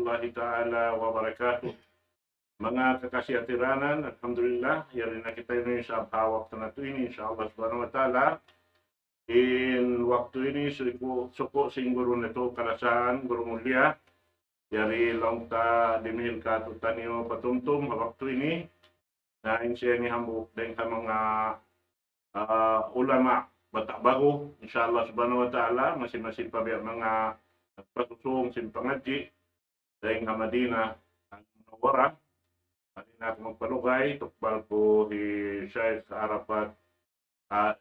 warahmatullahi ta'ala wabarakatuh. Mga kakasih atiranan, alhamdulillah, yari na kita ini sa hawak na ito ini, insyaAllah subhanahu wa ta'ala. In waktu ini suko singguro nito kalasan, guru mulia, yari lang ta dimil ka tutanyo patumtum waktu ini, na insya ni hambuk din ka mga ulama batak baru, insyaAllah subhanahu wa ta'ala, masing-masing pabiyak mga patusong simpangaji, dahil nga Madinah ang Munawwarah, hindi na ako magpalugay, tukbal ko si Sheikh Arafat,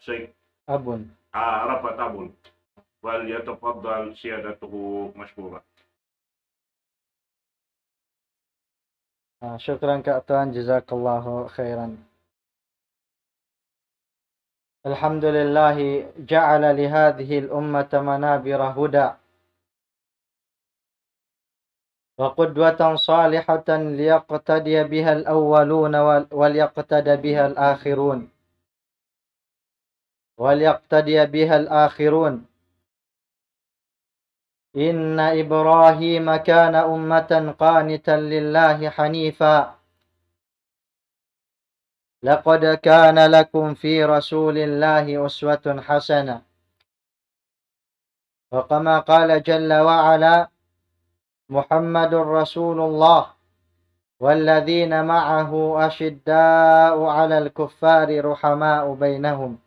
Sheikh Arafat Abun. وليتفضل سيادته مشكورا. شكرا كأتوان جزاك الله خيرا. الحمد لله جعل لهذه الأمة منابر هدى وقدوة صالحة ليقتدي بها الأولون وليقتدى بها الآخرون إن إبراهيم كان أمة قانتا لله حنيفا لقد كان لكم في رسول الله أسوة حسنة وكما قال جل وعلا محمد رسول الله والذين معه أشداء على الكفار رحماء بينهم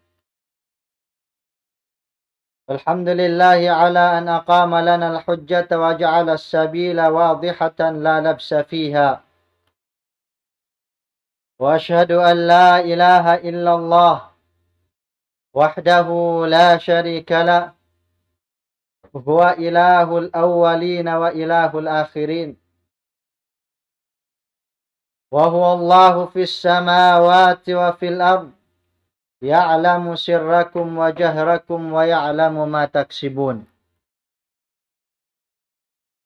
الحمد لله على أن أقام لنا الحجة وجعل السبيل واضحة لا لبس فيها وأشهد أن لا إله إلا الله وحده لا شريك له هو إله الأولين وإله الآخرين وهو الله في السماوات وفي الأرض يعلم سركم وجهركم ويعلم ما تكسبون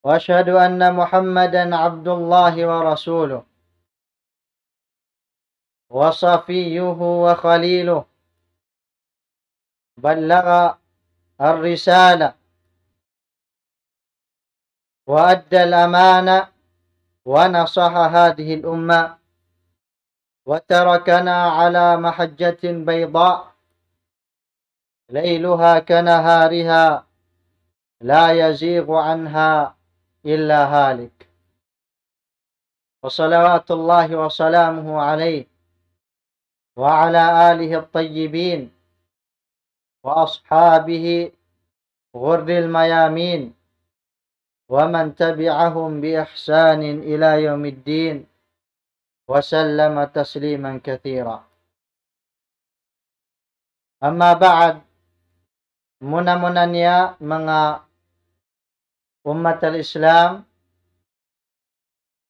وأشهد أن محمدا عبد الله ورسوله وصفيه وخليله بلغ الرسالة وأدى الأمانة ونصح هذه الأمة وتركنا على محجة بيضاء ليلها كنهارها لا يزيغ عنها إلا هالك وصلوات الله وسلامه عليه وعلى آله الطيبين وأصحابه غر الميامين ومن تبعهم بإحسان إلى يوم الدين وسلم تسليما كثيرا. أما بعد, muna-muna niya mga ummat al-Islam,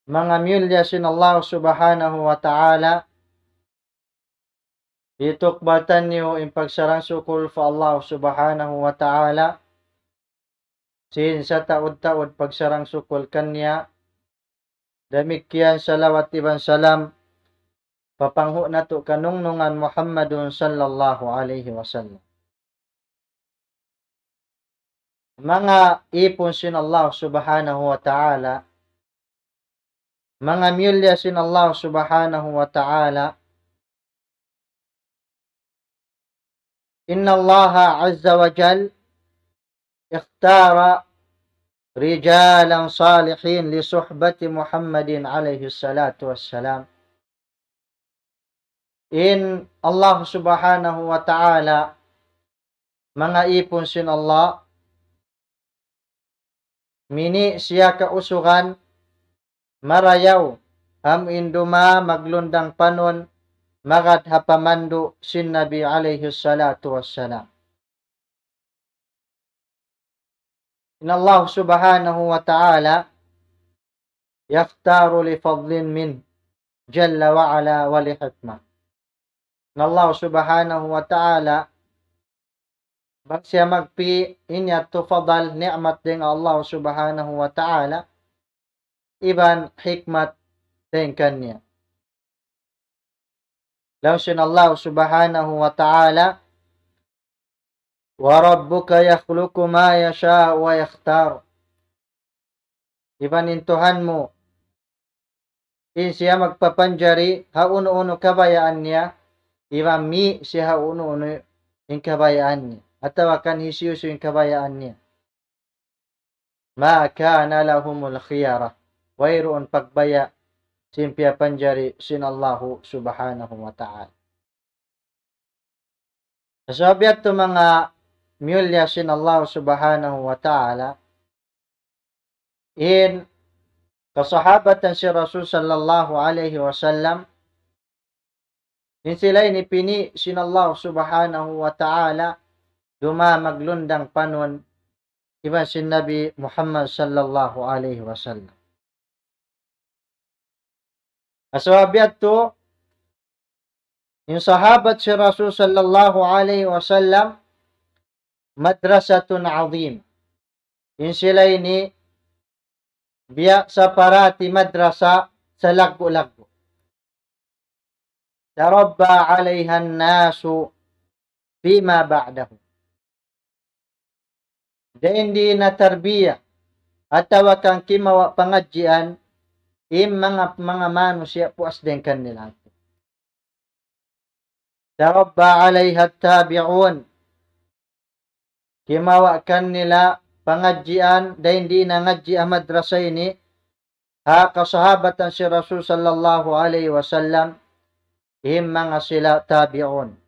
mga milyasin Allah subhanahu wa ta'ala, itukbatan niyo in pagsarang sukul fa Allah subhanahu wa ta'ala, sin sa taod-taod pagsarang sukul kanya, demikian salawat ibang salam papangho nato kanungnungan Muhammadun sallallahu alaihi wasallam. Mga ipon sin Allah subhanahu wa ta'ala, mga milya sin Allah subhanahu wa ta'ala, inna Allah azza wa jal ikhtara rijalan salihin li suhbati Muhammadin alaihi salatu wassalam. In Allah subhanahu wa ta'ala, mga ipon sin Allah, mini siya kausugan, marayaw, am induma maglundang panon, magad hapamando sin Nabi alaihi salatu wassalam. إن الله سبحانه وتعالى يختار لفضل منه جل وعلا ولحكمة. إن الله سبحانه وتعالى bang siya magpi inya tufadal ni'mat din Allah subhanahu wa ta'ala iban hikmat din kanya. Lausin Allah subhanahu wa ta'ala وَرَبُّكَ يَخْلُقُ مَا يَشَاءُ وَيَخْتَارُ ibanintuhan mo, in siya magpapanjari, hauno-uno kabayaan niya, mi siya hauno-uno yung kabayaan niya. Atawa kan hisiyuso yung kabayaan niya. Ma kana lahumul khiyara. Wayroon pagbaya, simpya panjari, sinallahu subhanahu wa ta'ala. Sasabiat to mga mulya sinallahu subhanahu wa ta'ala, in kasahabatan si Rasul sallallahu alaihi wasallam, in sila inipini sinallahu subhanahu wa ta'ala, maglundang panon, iba si Nabi Muhammad sallallahu alaihi wasallam. Kasabiat to, yung sahabat si Rasul sallallahu alaihi wasallam, madrasatun azim. Yung sila ini, biya sa parati madrasa sa laggo-laggo. Tarabba alaiha nasu fima ba'dahu. Hindi na tarbiya at tawakang kimawa pangadjian mga manusia puas din kanila. Tarabba alaiha tabi'un. Kimawa kanila pangadjian dahil hindi na ngadji ang madrasa ini kasahabatan si Rasul sallallahu alaihi wasallam mga sila tabi'un.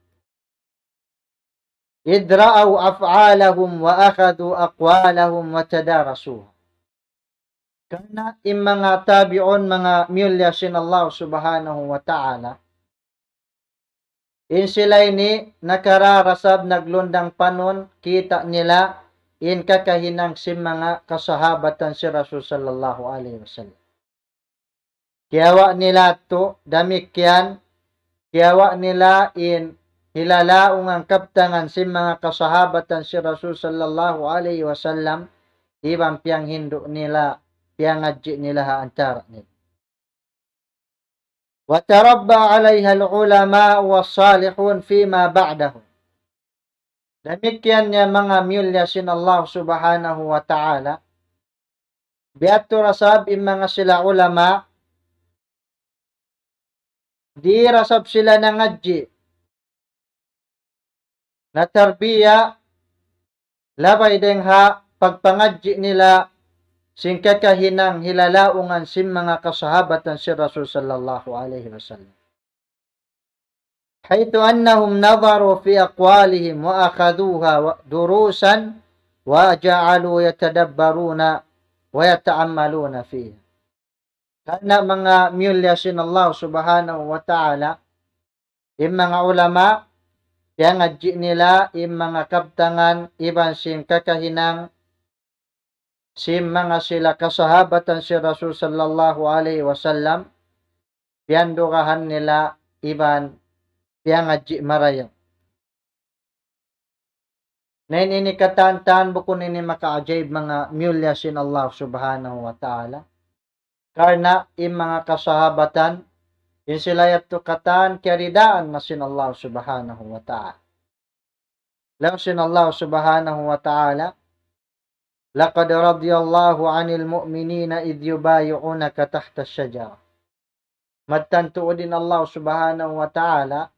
Idra'aw af'alahum wa akhadu aqwalahum wa tadarasuha. Kana mga tabi'un mga mulya sinallahu subhanahu wa ta'ala, in sila ini nakararasab naglundang panon, kita nila in kakahinang si mga kasahabatan si Rasul sallallahu alaihi wasallam. Kiyawa nila to, damikyan, kiyawa nila in hilalaong ang kaptangan si mga kasahabatan si Rasul sallallahu alaihi wasallam, ibang piyang hindo nila, piyang adji nila antara nila. وتربى عليها العلماء والصالحون فيما بعده. Demikian niya mga mulya sinallahu subhanahu wa ta'ala. Biatu rasab mga sila ulama. Di rasab sila ng adji. Na tarbiya. Labay dengha pagpangadji nila singkakahinang hilalaungan sim mga kasahabatan si Rasul sallallahu alaihi wasallam. Haytu annahum nadharu fi aqwalihim wa akhaduha durusan wa ja'alu yatadabbaruna wa yata'ammaluna fiha. Kana mga mulya sinallahu subhanahu wa ta'ala, mga ulama, yang adji nila, mga kabtangan, iban sim kakahinang sim mga sila kasahabatan si Rasul sallallahu alaihi wasallam, piandukahan nila iban piangadji marayang. Nain ini katantan bukun ini maka-ajaib mga mulya sin Allah subhanahu wa ta'ala. Karena mga kasahabatan, in sila yato katan kiaridaan na sin Allah subhanahu wa ta'ala. Lang sin Allah subhanahu wa ta'ala, لقد رضي الله عن المؤمنين إذ يبايعونك تحت الشجرة. Magtantuodin Allah subhanahu wa ta'ala,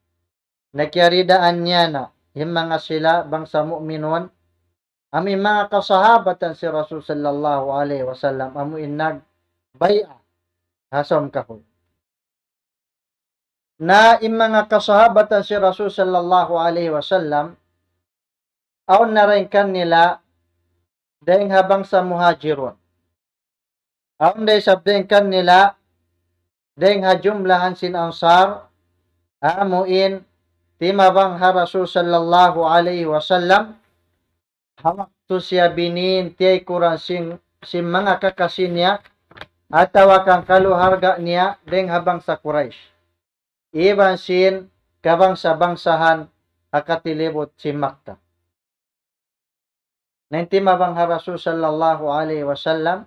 nakiyaridaan niya na yung mga sila bangsa mu'minun, ami mga kasahabatan si Rasul sallallahu alaihi wasallam, amuin nagbaya, hasam kahoy. Na yung mga kasahabatan si Rasul sallallahu alaihi wasallam, aon na rin kanila, dahil habang sa muhajirun. Aon dahil sabdeng kanila, dahil hajumlahan sin ansar, amuin, timabang ha Rasul sallallahu alaihi wasallam, hawak to siya binin, tiyay kurang sin mga kakasin niya, at tawakang kaluharga niya, dahil habang sa Quraysh. Iban sin, kabang sa bangsahan, akatilibot si Makkah. Naintimabang ha Rasul sallallahu alaihi wasallam,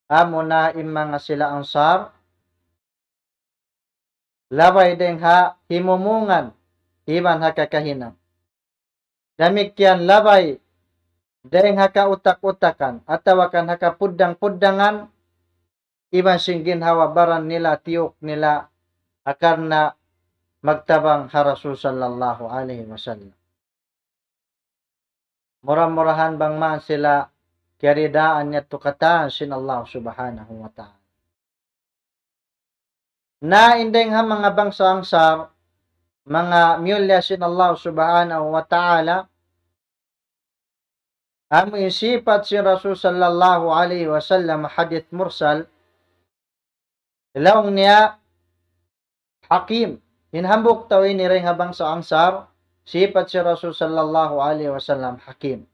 amo na mga sila ansar, labay deng ha himumungan, iban ha kakahinang. Damikyan labay deng ha kautak-utakan, atawakan ha kapudang-pudangan, iban sing ginhawa baran nila tiyok nila akan na magtabang ha Rasul sallallahu alaihi wasallam. Murah-murahan bang man sila kiridaan niya tukataan sin Allah subhanahu wa ta'ala. Na indeng ha mga bangsa angsar, mga myulya sin Allah subhanahu wa ta'ala, ang isipat sin Rasul sallallahu alaihi wasallam hadith mursal, ilawang niya hakim. Hinhambok tawin ni ring habang sa ansar, sipat si Rasul sallallahu alaihi wasallam hakim.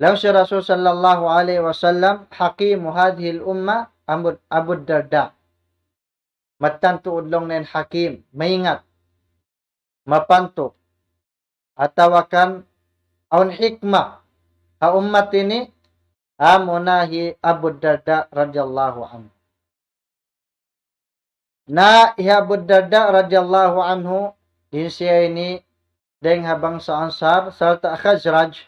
Law si Rasul sallallahu alaihi wasallam hakimu hadhihi al-umma Abu Darda. Matanto udlong nen hakim, maingat, mapanto, atawakan aun hikmah ha ummat ini amunahi Abu Darda radhiyallahu anhu. Na Abu Darda radhiyallahu anhu din siya ini deng habang sa ansar salta Khazraj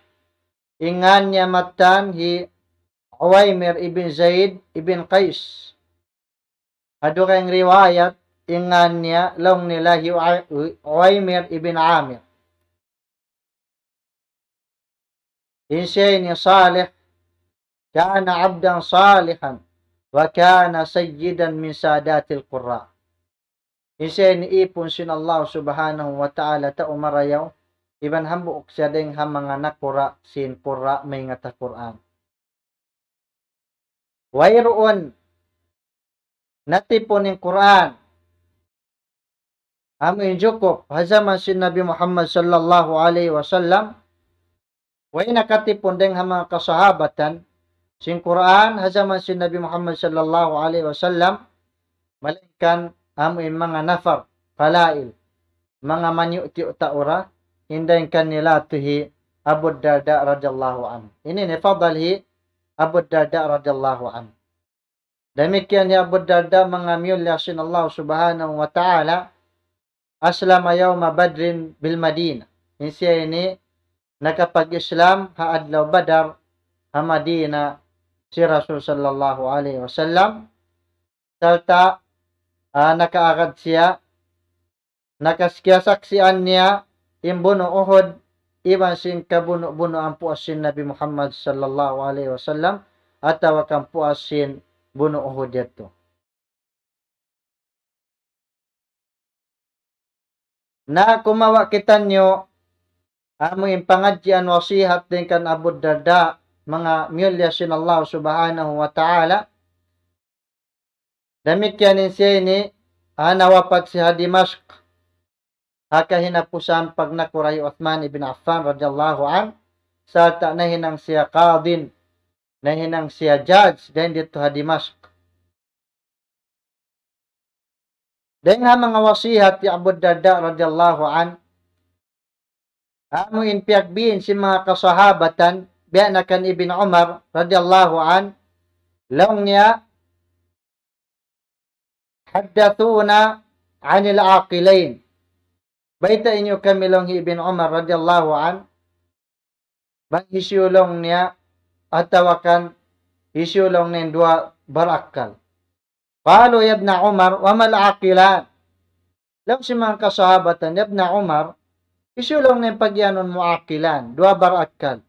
ingan niya matan hi Uwaymir ibn Zaid ibn Qais. Ado kayong riwayat ingan niya long nila hi Uwaymir ibn Amir. Din siya ini salih, kana abdan salihan wa kana sayyidan min sadatil qurra. Isa ni ipon sin Allah subhanahu wa ta'ala ta umarayaw iban hambuok siya ding ha mga nakura sin qurra may nga ta Quran. Wayroon natipon ng Quran amin jukop hazaman sin Nabi Muhammad sallallahu alaihi wasallam way nakatipon ding ha mga kasahabatan sin Quran hazaman sin Nabi Muhammad sallallahu alaihi wasallam malaikan amin mga nafar palail mga manyu ti utaura hinday kanila tuhi Abu Darda radhiyallahu anhu. Ini ni fadalhi Abu Darda radhiyallahu anhu. Demikian ya Abu Darda mga myulya sin Allah subhanahu wa ta'ala aslama yawma Badrin bil Madinah. Siya ini nakapag-Islam ha adlaw Badar ha Madina si Rasul sallallahu alaihi wasallam. Salta nakaagad siya, nakaskiyasaksian niya imbuno Uhud iban sin kabuno-buno ang puas sin Nabi Muhammad sallallahu alaihi wasallam at tawakang puas sin buno Uhud yato. Na kumawa kita nyo aming pangadyan wasihat din kan Abu Darda mga myulya sin Allah subhanahu wa ta'ala. Demikianin siya ini nawapat siya Dimashq hakahinapusan pag nakuray Uthman ibn Affan radhiyallahu an sa nahinang siya qadin nahinang siya judge din dito ha Dimashq. Den ha mga wasihat ti Abu Darda radhiyallahu an amo inpiagbiin si mga kasahabatan biya na kan Ibn Umar radhiyallahu an long niya haddathuna anil aqilain. Baita inyo kami long Ibn Umar radhiyallahu an bang isyulong niya at tawakan isyulong ng dua barakal. Palo ya Ibn Umar wa mal aqilan. Lang si mga kasahabatan ya Ibn Umar isyulong ng pagyanon mo aqilan dua barakal.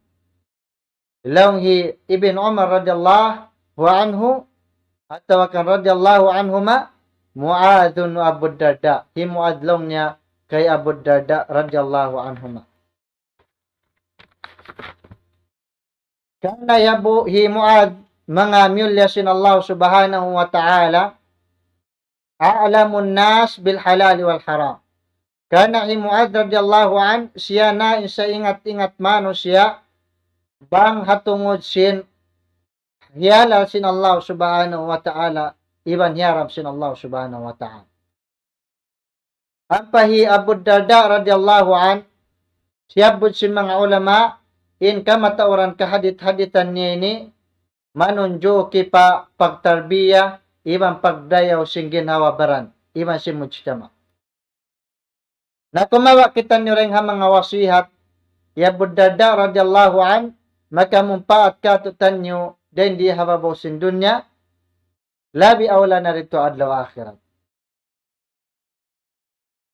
Long Ibn Umar radhiyallahu anhu at tawakan radhiyallahu anhuma Mu'adun wa Abu Darda. Himuadlong niya kay Abu Darda radhiyallahu anhuma. Kana yabu himuad mga myulya sin Allah subhanahu wa ta'ala a'lamun nas bil halal wal haram. Kana himuad radhiyallahu an siya na sa ingat-ingat mano siya bang hatungod sin hiyala sin Allah subhanahu wa ta'ala iban hiyaram sin Allah subhanahu wa ta'ala. Ampahi Abu Darda radhiyallahu an siyabud sin mga ulama in kamatauran kahadit-haditan niya ini manunjo kipa pagtarbiya iban pagdayaw sing ginhawabaran iban si mujtama. Na kumawa kita nyo rin ha mga wasihat ya Abu Darda radhiyallahu an makamumpaat katutan nyo dan di hababaw sin dunya, labi awla na rito adlaw akhirat.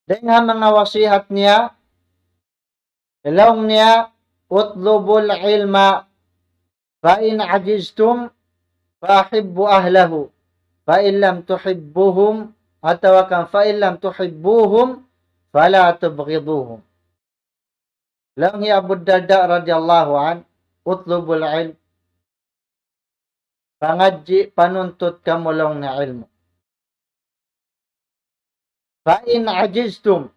Dan nga mga wasihat niya, ilawng niya, utlubul ilma, fa in ajiztum, fa ahibbu ahlahu, fa in lam tuhibbuhum, atawa kang fa in lam tuhibbuhum, fala tubghiduhum. Ilawng niya Abu Darda radhiyallahu an, utlubul ilm, pangadji panuntut kamulong na ilmu. Fa in ajiztum,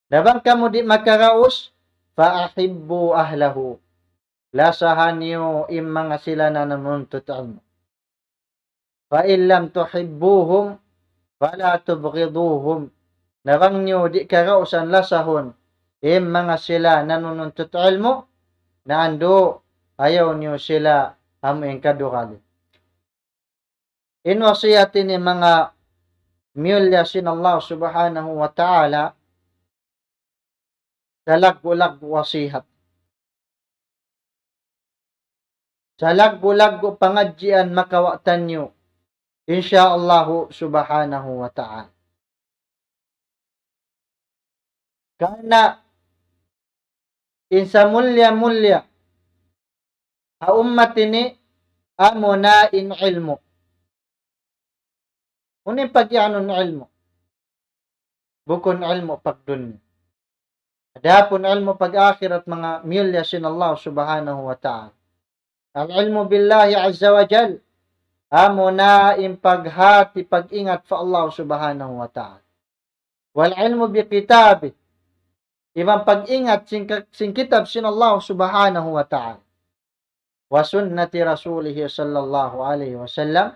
dabang kamu di makaraos, fa ahibbu ahlahu, lasahan niyo mga sila na nanuntut ilmu. Fa in lam tuhibbuhum, fala tubghiduhum, dabang niyo di karaosan lasahon mga sila na nanuntut ilmu, na ando ayaw niyo sila amuing kadukali. Inwasiyatin ni mga miyulya sin Allah subhanahu wa ta'ala, salag-bulag wasihat. Salag-bulag pangadjian makawatan nyo, insyaallah subhanahu wa ta'ala. Karena insa mulya-mulya ha ummat ini amuna in ilmu. Unin pagyanon ilmu. Bukon ilmu pagdunya. Adapun ilmu pag-akhirat mga milya sin Allah subhanahu wa ta'ala. Al-ilmu billahi azza wa jal. Amuna in paghati pag-ingat fa Allah subhanahu wa ta'ala. Wal ilmu bi kitabi. Ibang pag-ingat sin kitab sin Allah subhanahu wa ta'ala. Wa sunnati rasulihi sallallahu alaihi wasallam.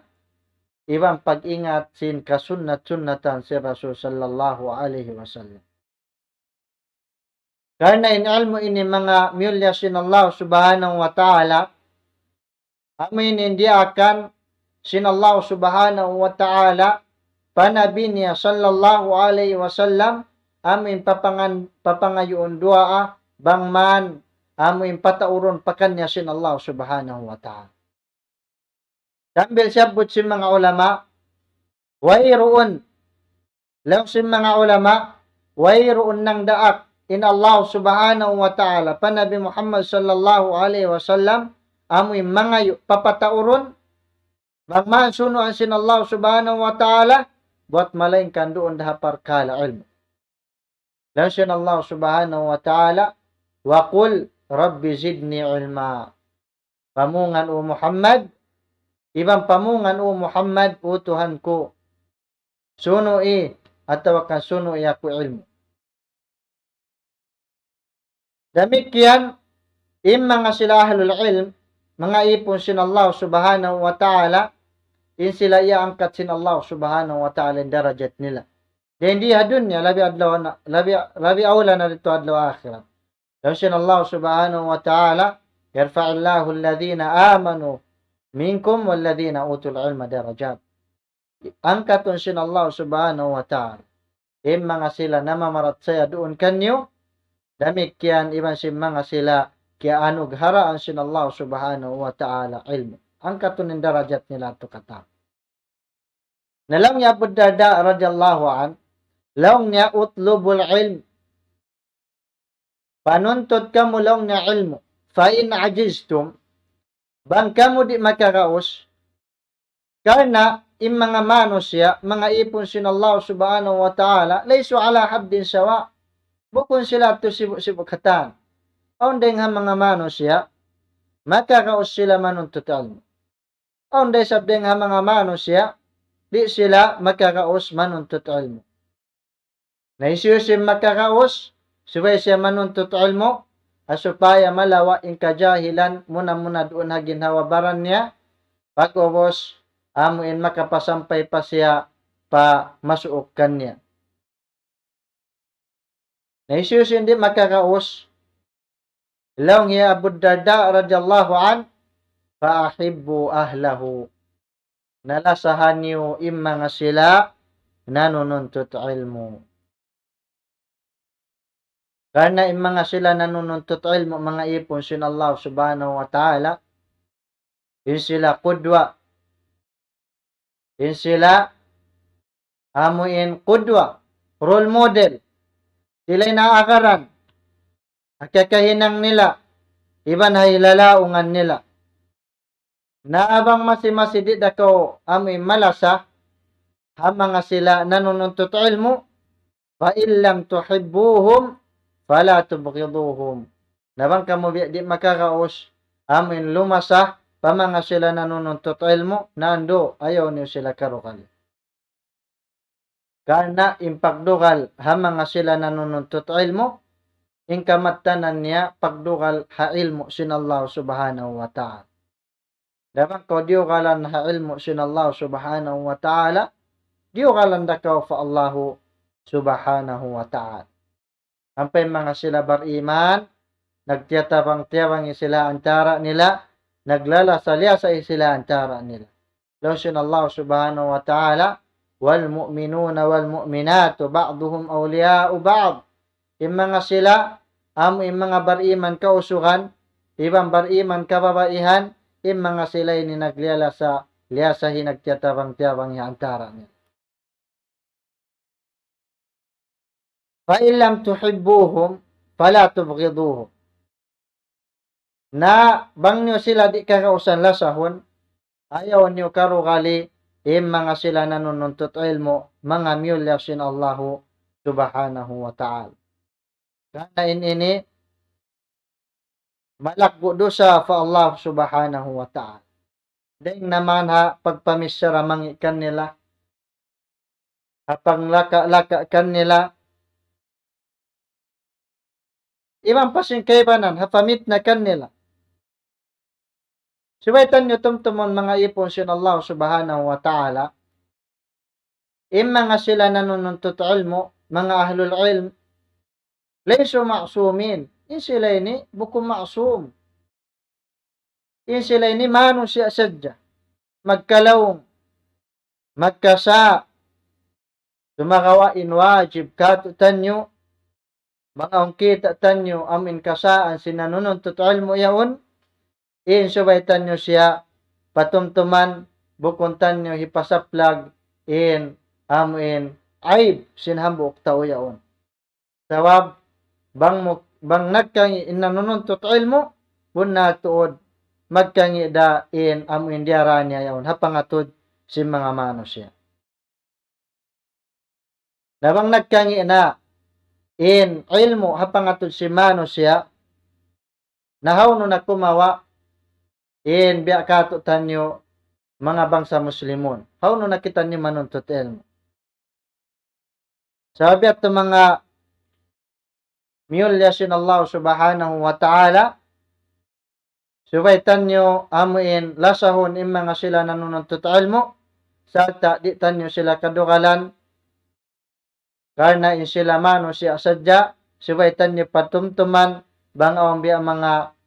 Ibang pag-ingat sin kasunnat-sunnatan si Rasul sallallahu alaihi wasallam. Karena in ilmu ini mga milya sin Allah subhanahu wa ta'ala, amin hindi akan sin Allah subhanahu wa ta'ala, panabi niya sallallahu alaihi wasallam, amin papangayoon dua bangman, amin patauron pakanya sin Allah subhanahu wa ta'ala. Sambil siyabot si mga ulama, wairoon, lang si mga ulama, wairoon ng daak, in Allah subhanahu wa ta'ala, pa Nabi Muhammad sallallahu alaihi wasallam, amoy mga papatauron, magman sunuan sin Allah subhanahu wa ta'ala, buat malaingkan doon dahapar kala ilmu. Lang sin Allah subhanahu wa ta'ala, wa qul rabbi zidni ilma. Pamungan o Muhammad, ibang pamungan o Muhammad, utuhan ko, sunui, at tawakan sunui ako ilmu. Demikian, mga sila ahlul ilm, mga ipon sin Allah subhanahu wa ta'ala, in sila iaangkat sin Allah subhanahu wa ta'ala in darajat nila. Dan di dunya, labi awla na dito adlaw akhirat. Dan sin Allah subhanahu wa ta'ala, yarfa'illahu alladhina amanu minkum walladhina utul ilma darajat. Angkaton sin Allah subhanahu wa ta'ala. Mga sila namamarat saya doon kanyo, demikian iban si mga sila kaya anugharaan sin Allah subhanahu wa ta'ala ilmu. Angkaton ng darajat nila ito kata. Nalang niya Abu Darda radiyallahu an, laong niya utlubul ilm. Panuntut kamu laong niya ilmu. Fa in ajiztum, bang kamu di makaraos, karena in mga manusya, mga ipon sin Allah subhanahu wa ta'ala, laysu ala haddin sawa, bukon sila ito sibuk hatan. Aunday nga mga manusya, makaraos sila manuntut ilmu. Aunday sabday nga mga manusya, di sila makaraos manuntut ilmu. Naisiyusim makaraos, subay siya manuntut ilmu, asupaya malawa in kajahilan muna doon na ginhawabaran niya, pag-ubos, amuin makapasampay pa siya pa masuokan niya. Naisiyus hindi makaraos, ilaw niya Abu Darda radiyallahu an, faahibbu ahlahu, nalasahan niyo mga sila nanununtut ilmu. Karena mga sila nanununtut ilmu, mga ipon sin Allah subhanahu wa ta'ala, Yun sila kudwa. Yun sila amuin kudwa. Role model. Sila'y naakaran. Ang kakahinang nila. Iban hailalaungan nila. Naabang masi-masi di dako amoy malasa. Hamang nga sila nanununtot ilmu. Fa illam tuhibbuhum fala tubghiduhum. Nabang kamo di makakaos amin lumasa pamanga sila nanununtot ilmu nando ayaw niyo sila karukali. Karena impagdugal hamang nga sila nanununtot ilmu ingkamatanan niya pagdugal ha ilmu sinallahu subhanahu wa ta'ala. Nabang ko diugalan ha ilmu sinallahu subhanahu wa ta'ala diugalan dakaw fa Allahu subhanahu wa ta'ala. Ampay mga sila bariman, nagtiyatabang-tiyabang sila antara nila, naglalasalya sa sila antara nila. Lausin Allah subhanahu wa ta'ala, wal mu'minuna wal mu'minatu ba'duhum awliya'u ba'd. Yung mga sila, yung mga bariman kausuhan, ibang bariman kababaihan, yung mga sila ini naglalasalya sa nagtiyatabang-tiyabang antara nila. فَإِنْ لَمْ تُحِبُّوهُمْ فَلَا تُبْغِضُوهُمْ. Na bang nyo sila di kakausan lasahon, ayaw nyo karugali, mga sila nanununtot ilmo, mga miyulyasin Allahu subhanahu wa ta'ala. Kana ini, malakbo dosa fa Allah subhanahu wa ta'ala. Dahil naman ha, pagpamisyara mangikan nila, hapang laka-laka kan nila, ibang pasing kaibanan, hapamit na kanila. Suwaitan nyo tumtumon mga ipon sin Allah subhanahu wa ta'ala. Mga sila nanununtut ilmo, mga ahlul ilm, layso ma'sumin. In sila ini, buko ma'sum. In sila ini, mano siya sadya. Magkalawong, magkasa, tumakawain wajib, katutan nyo, mga ungkita tanyo amin kasaan sinanununtot ilmo yaon, in subaitan nyo siya patumtuman bukon tanyo hipasaplag in amin aib sinhambok tao yaon. Sawab bang nagkangi inanununtot ilmo bunna tuod magkangi da in amin diara niya yaon hapangatod si mga mano siya. Nabang nagkangi na in ilmo hapangatod si mano siya nahaw no nakumawa in biya kato tanyo mga bangsa muslimon haw no nakita niyo manuntot ilmo. Sabi at mga miyulyasin Allah subhanahu wa ta'ala subaitan nyo amuin lasahon in mga sila nanununtot ilmo salta di tanyo sila kadugalan karena in sila mano siya sadya, subaitan nyo patumtuman, bang awang biya mga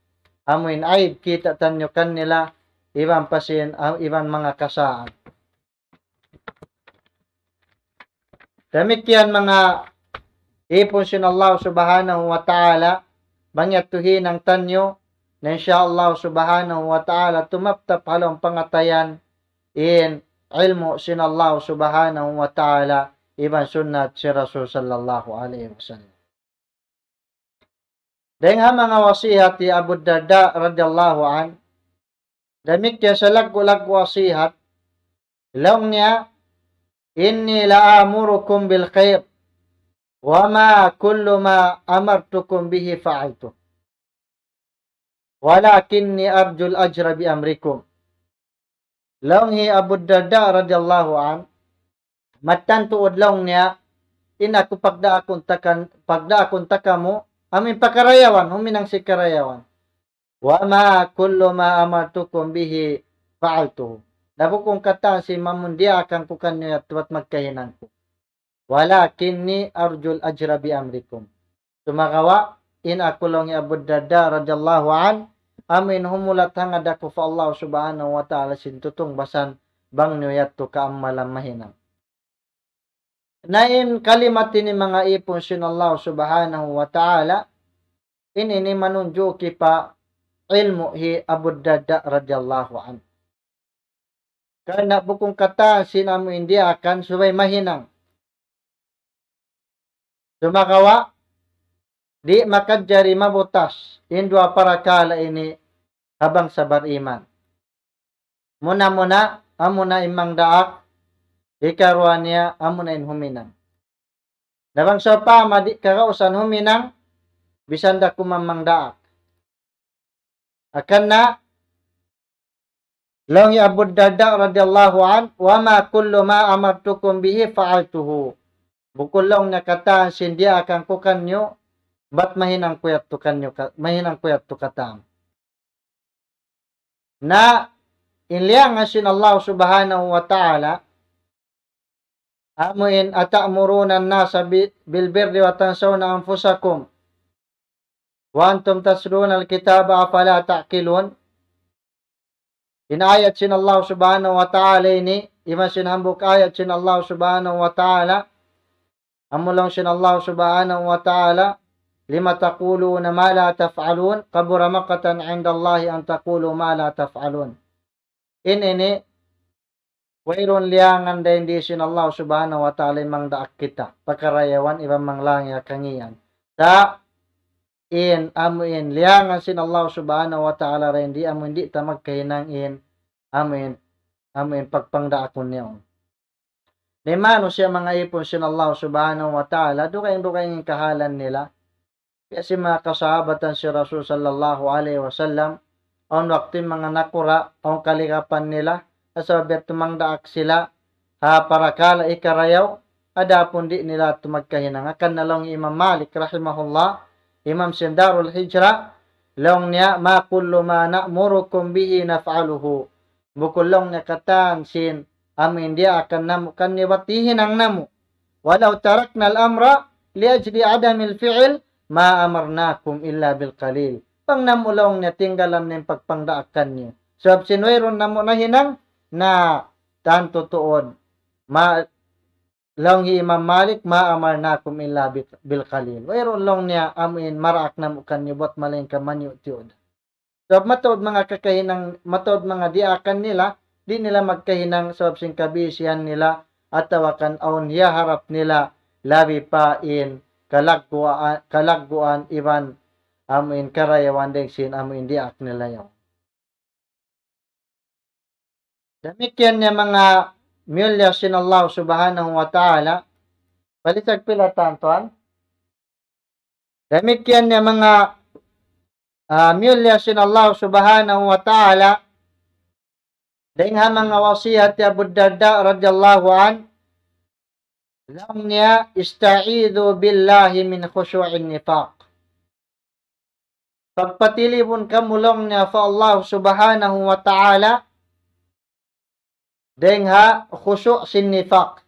amuin aib, kita tanyo kanila, ibang pasin, ibang mga kasaan. Demikian mga ipon sin Allah subhanahu wa ta'ala, bangyatuhin ang tanyo, na insyaAllah subhanahu wa ta'ala, tumaptap halong pangatayan, in ilmo sin Allah subhanahu wa ta'ala, ibang sunnat si Rasul sallallahu alaihi wasallam. Dengan mga wasihat ti Abu Darda radhiyallahu an, damit niya sa lag wasihat, laong niya, inni la'amurukum bil khair, wa ma kullu ma amartukum bihi fa'altu. Walakinni arjul ajra bi amrikum. Laong hi Abu Darda radhiyallahu an, matan tuod lang niya inaku pagda akon takamo amin pakarayawan huminang si karayawan wa ma kullu ma amartukum bihi fa'altu dabo kong kata si mamundia akan ko kanyo at magkahinan ko walakinni arjul ajra bi amrikum tumagawa in ako lang Abu Darda radhiyallahu an amin humulat hangad ako fa Allah subhanahu wa ta'ala sintutong basan bang niyat to kaamalam mahinang. Nain kalimat ini mga ipon sin Allah subhanahu wa ta'ala ini manunjuk pa ilmu hi Abu Darda radhiyallahu an. Karena bukong kata sinamo hindi akan subay mahinang. Sumakawa, di makadjari mabutas, indwa para kala ini habang sabar iman. Muna-muna, amuna imang daak, ikaruan niya, amuna in huminang. Nabang sa pa, madi kakausan huminang, bisan da kumamang daak. Akan na, long ya Abu Darda radhiyallahu an, wa ma kullu ma amartukum bihi fa'altuhu. Bukulong na kataan sindia akan kukanyo, bat mahinang kuyat tukanyo, mahinang kuyat tukatam. Na inliang asin Allah subhanahu wa ta'ala, amuin ata'murunan nasa bil birri wa tansawna anfusakum, wa antum tasluna al-kitaba afala ta'qilun. Inayat sin Allah subhanahu wa ta'ala ini, iman sinambuk ayat sin Allah subhanahu wa ta'ala, amulong sin Allah subhanahu wa ta'ala, lima taquluna ma la taf'alun, kabura maqatan 'inda Allah an taqulu ma la taf'alun. Ini wayron liangan din di sin Allah subhanahu wa ta'ala mang daak kita, pakarayawan ibang manglang ya kangian. Ta amuin liangan sin Allah subhanahu wa ta'ala rin di amuin di ta magkahinang amuin pagpangdaakon niyo. Nemano siya mga ipon sin Allah subhanahu wa ta'ala, dukay-dukay ng kahalan nila. Kasi mga kasahabatan si Rasul sallallahu alaihi wasallam, ang wakti mga nakura, ang kalikapan nila, asabit tumangdaak sila, para kala ikarayaw, adapon di nila tumagkahinang. Akan na lang Imam Malik, rahimahullah, Imam Sindarul Hijra, long niya, ma kullu ma na'murukum bihi naf'aluhu. Bukulong niya katan sin, amin dia akan namu, kan niwatihin ang namu. Walau tarakna al-amra, liajli adamil fi'il, ma amarnakum illa bil qalil. Pang namulong niya tinggalan ng pagpangdaakan niyo. So, sinwayron namo na hinang na tanto tuod. Long Imam Malik, ma amarnakum illa bil qalil. Wayron long niya amin maraak namo kan niyo bot maling kamanyo tiod. So, matod mga kakahinang, matod mga diakan nila, di nila magkahinang sa sing kabisihan nila at tawakan aun harap nila labi pa in kalagguan iban amin karayawan deng sin amin diak nila yun. Demikian niya mga milya sin Allah subhanahu wa ta'ala. Balisag pila tantuan. Demikian niya mga milya sin Allah subhanahu wa ta'ala. Dengha mga wasihat ya Abu Darda radhiyallahu an. Lang niya, ista'idhu billahi min khusyu'in nifaq. Pagpatilibon kamulong niya fa Allah subhanahu wa ta'ala, dengha khusyu' sin nifaq.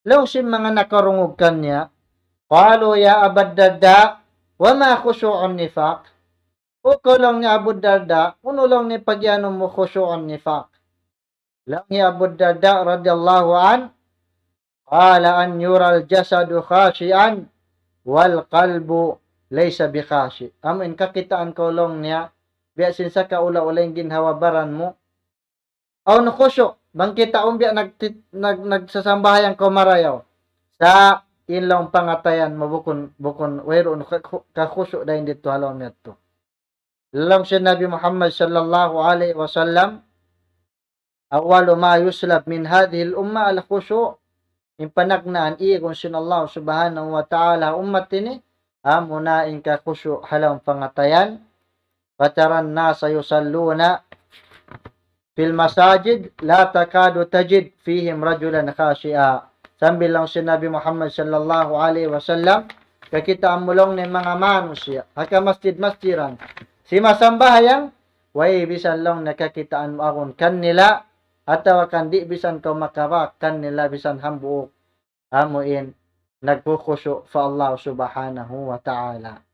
Law sin mga nakarungog kanya, qalu ya Abu Darda, wa ma khusyu'un nifaq? Ukulong niya Abu Darda, unulong ni pagyano mo khusyu'un nifaq. Lang niya Abu Darda radhiyallahu an, qala an yural jasadu khashian wal qalbu laysa bikhashi. Amin kakitaan ko long niya biasin sa kaula-ulang ginhawabaran mo. Aw no khusyu bang kita umbya nagsasambahayan ko marayaw sa inlong pangatayan mabukon wayron ka khusyu dayon dito halon neto. Long si Nabi Muhammad sallallahu alaihi wasallam, awwalu ma yuslab min hadhihi al-umma al-khusyu'. Impanagnaan iyon sin Allah subhanahu wa ta'ala ummat ini amuna inka khusyu' halang pangatayan pataran nasa yusalluna fil masajid la takadu tajid fihim rajulan khashi'a. Sambil lang si Nabi Muhammad sallallahu alaihi wasallam kakita amulong ng mga manusia haka masjid-masjiran si masambahayang way bisan lang nakakitaan mo akon kanila ataw kan di bisan ko makawak kanila bisan hambuok amuin nagkukusyo fa Allah subhanahu wa ta'ala.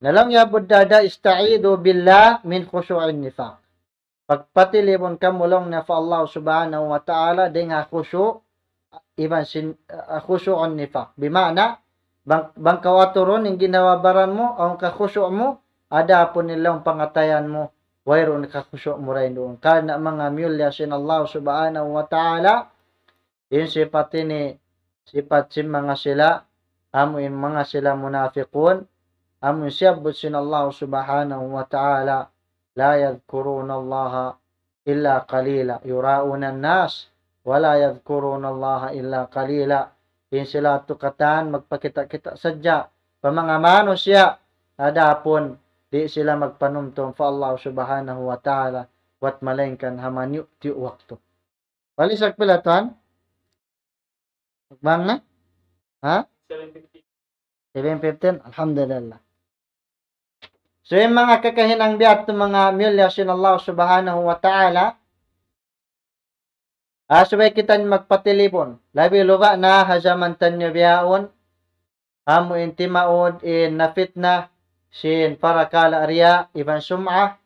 Nalang ya Abu Darda, ista'idu billah min khusyu'in nifaq. Pagpatilibon kamulong na fa Allah subhanahu wa ta'ala dengan khusyu' iban khusyu'un nifaq. Bimana bang kawaturon yung ginawabaran mo ang kakhusyu' mo ada po nilang pangatayan mo wayro nakakusyo mo rin doon. Karena mga mulya sin Allah subhanahu wa ta'ala, yung sifat ini, sifat sin mga sila, amuin mga sila munafiqun, amun siyabot sin Allah subhanahu wa ta'ala, la yadhkuruna Allah illa qalila, yurauna nas, wala yadhkuruna Allah illa qalila. Yung sila tukatan, magpakita-kita sadya, pamangamano siya, adapon, di sila magpanumtum fa Allah subhanahu wa ta'ala, wat malengkan haman ti waktu. Balisag pila tuan? Magbang na? Ha? 7:15. Alhamdulillah. So yung mga kakahinang biat ng mga milya sin Allah subhanahu wa ta'ala, subay kita magpatilipon. Labi luba na hajaman tanyo biyaon, amu intimaod in nafitna sin parakala arya iban sum'ah,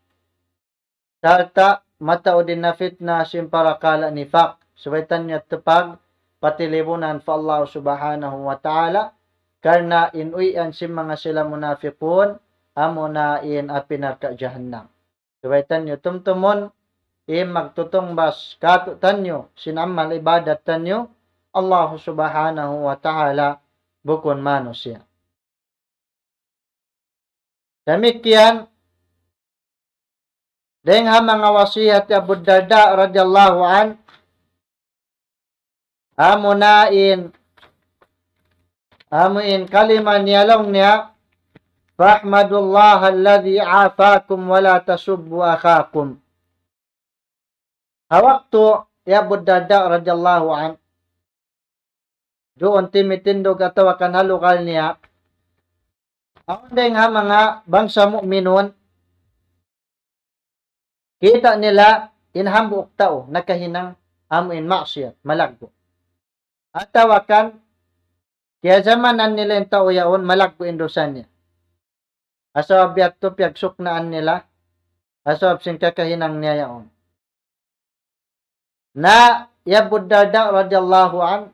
tarta mataod in nafitna sin parakala nifaq. Subay tanyo tupag patilibunan fa Allah subhanahu wa ta'ala, karna inuyan si mga sila munafiqun, amo na in apinarka jahannam. Subay tanyo tumtumon, magtutong bas katutan nyo, sinamal ibadat tanyo, Allah subhanahu wa ta'ala, bukon mano siya. Demikian, dengha mga wasihat Abu Darda radhiyallahu an, amuin kalima niyalong niya, Fahmadullah alladhi afakum wala tasubbu akhakum. Hawakto ya Abu Darda radhiyallahu an, doon timitindog atawa kan halukal niya, ang nga mga bangsa mu'minun, kita nila inhambuok tao, nakahinang amuin maksiyat, malagbo. Atawakan, kaya zamanan nila yung tao yaon, malagbo indosan niya. Asawab yato piagsuknaan nila, asawab sing kakahinang niya yaon. Na ya Abu Darda radhiyallahu an,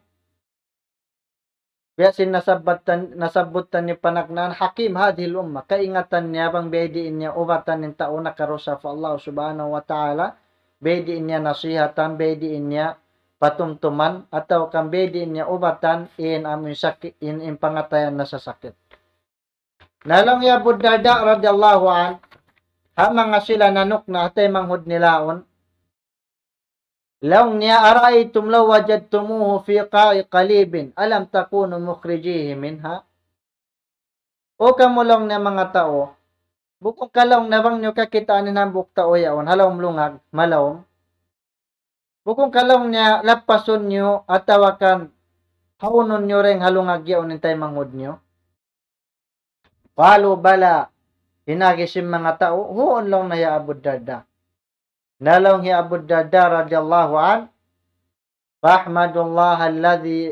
biasin nasabutan ni panagnan hakim hadhil umma, kaingatan niya bang bediin niya ubatan ng tao na karosa fa Allah subhanahu wa ta'ala, bediin niya nasihatan, bediin niya patumtuman, ataw kang bediin niya ubatan in amin sakit, in pangatayan na sa sakit. Nalong ya Abu Darda radhiyallahu an, mga sila nanok na atay manghud nilaon, Law niya araytum law wajadtumuhu fi qa'i qalibin alam takunu mukhrijihi minha. O kamulong na mga tao, bukong kalong na bang nyo kakitaan ni nambuk tao yaon, halawm lungag, malawm. Bukong kalong niya lapason nyo at tawakan, haunon nyo rin halungag yaon intay manghud nyo. Palo bala, hinagisim mga tao, huon lang na ya Abu Darda. Nalong hi Abu Darda radhiyallahu an, Fahmadullah alladhi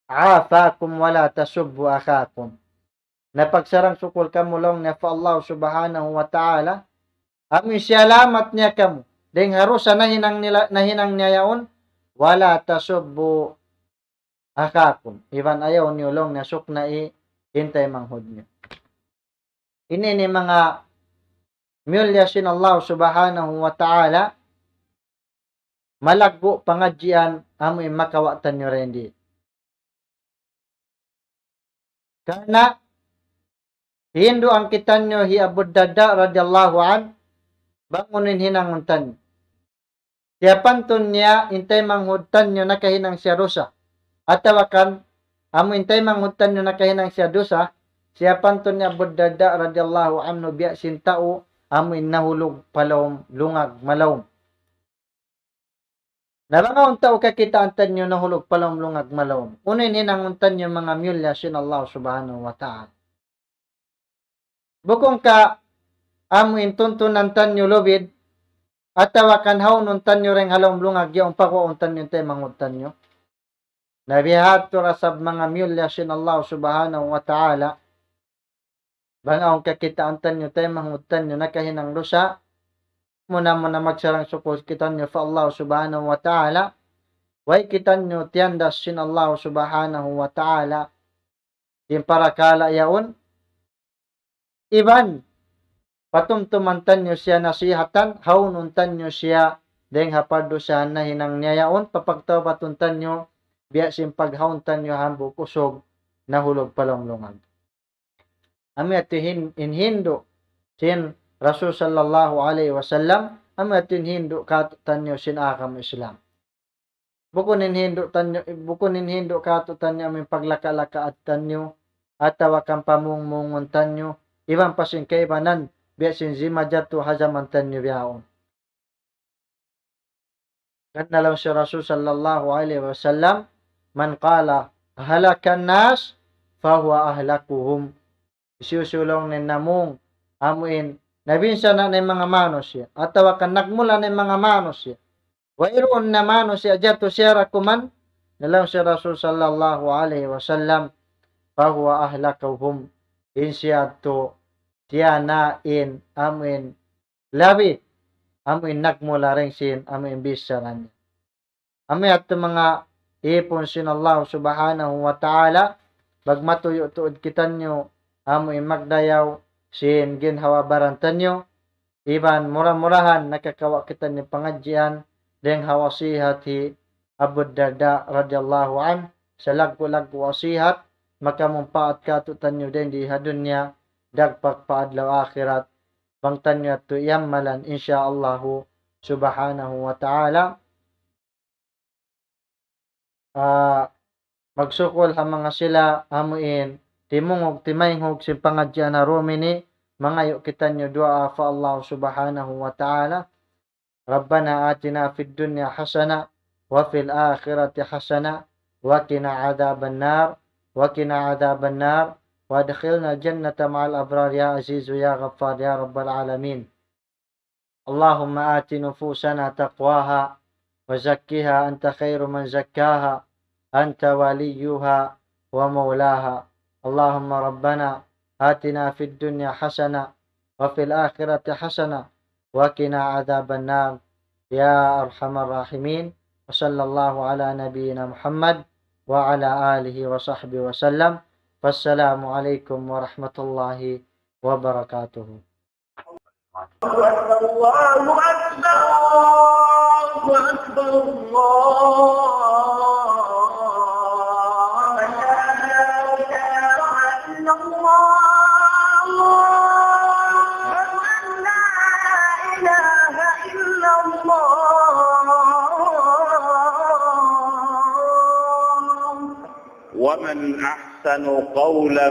afakum wala tasubbu akhakum. Napagsarang sukul kamulong na fa Allah subhanahu wa ta'ala, amin salamat niya kamu, deng harusa nahinang niya yaon, wala tasubbu akhakum. Iban ayaw niyulong na sukna hintay manghud niyo. Ini ni mga milya sin Allah subhanahu wa ta'ala, malagbo pangadjian amoy makawatan nyo rin di. Karena hindo ang kitan nyo hi Abu Darda radhiyallahu an, bangunin hinanguntan. Siyapan niya intay manghudtan nyo nakahinang siya rusa. At tawakan, amo intay manghudtan nyo nakahinang siya dosa, siyapan ni Abu Darda radhiyallahu anhu biya sintao, amoy nahulog palawm, lungag, malawm. Nalangaw tao kakitaan nyo nahulog palawm, lungag, malawm. Unin hinanguntan nyo mga mulya sin Allah subhanahu wa ta'ala. Bukong ka amoy tuntunan tanyo lubid, at tawakan haunon tanyo ring halawm, lungag, yung pakuon tanyo tayo mangutan nyo. Nabihat to rasab mga mulya sin Allah subhanahu wa ta'ala, bangaong kakitaan tanyo tayo mangutan nyo nakahinang lusa, muna magsarang sukul kitan nyo fa Allah subhanahu wa ta'ala, way kitan nyo tiyandas sin Allah subhanahu wa ta'ala, yung parakala yaon, iban, patumtumantan nyo siya nasihatan, haununtan nyo siya, deng hapadusahan na hinang niyayaon, papagtaw patuntan nyo, biya simpaghauntan nyo hambuk usog, nahulog palonglongag. Ami at inhindo, sin Rasul sallallahu alaihi wasallam, ami at inhindo katutan nyo sin akam Islam. Bukon inhindo katutan nyo aming paglaka-laka at tanyo, at tawakan pamungmungon tanyo, ibang pasin kaibanan, biya sin zimajatu hazaman tanyo biyaon. Kata lang si Rasul sallallahu alaihi wasallam, man qala halakan nas fahuwa ahlakuhum. Isusulong ni namong amuin nabinsa na ng mga manos siya. At tawakan nagmula ng mga manos siya. Wairoon na manos siya jato siya rakuman. Nalang si Rasul sallallahu alaihi wasallam, fahuwa ahlakuhum. Insya to siya na in amuin labi. Amoy nagmula rin sin, amoy imbisa rin. Amoy at mga ipon sin Allah subhanahu wa ta'ala, bagmatuyo tuod kitan nyo, amoy magdayaw sin ginhawabaran tanyo, iban murah-murahan nakakawa kitan nyo pangadjian, deng hawasihat hi Abu Darda radiyallahu an, sa lagpo-lagpo wasihat, makamumpaat katutan nyo din di hadunya, dagpag paadlaw akhirat, bangtan nyo at tuyammalan insyaallahu subhanahu wa ta'ala. Magsukol ha mga sila amuin timungog timayhog si pangadyan na rumini mga yu kita nyo dua fa Allah subhanahu wa ta'ala. Rabbana atina fid dunya hasana wa fil akhirati hasana wa qina adhaban nar وادخلنا الجنة مع الأبرار يا عزيز يا غفار يا رب العالمين. اللهم آت نفوسنا تقواها وزكها أنت خير من زكاها أنت وليها ومولاها. اللهم ربنا آتنا في الدنيا حسنة وفي الآخرة حسنة وقنا عذاب النار يا أرحم الراحمين. وصلى الله على نبينا محمد وعلى آله وصحبه وسلم. والسلام عليكم ورحمة الله وبركاته. الله أكبر الله لا إله إلا الله لا إله إلا الله. ومن أحسن قولا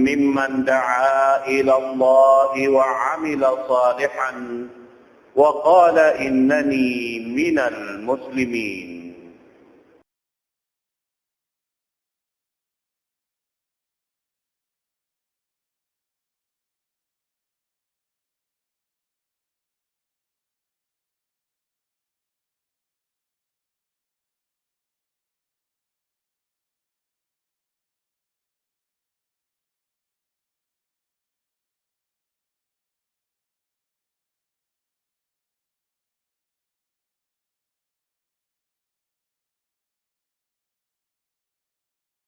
ممن دعا إلى الله وعمل صالحا وقال إنني من المسلمين.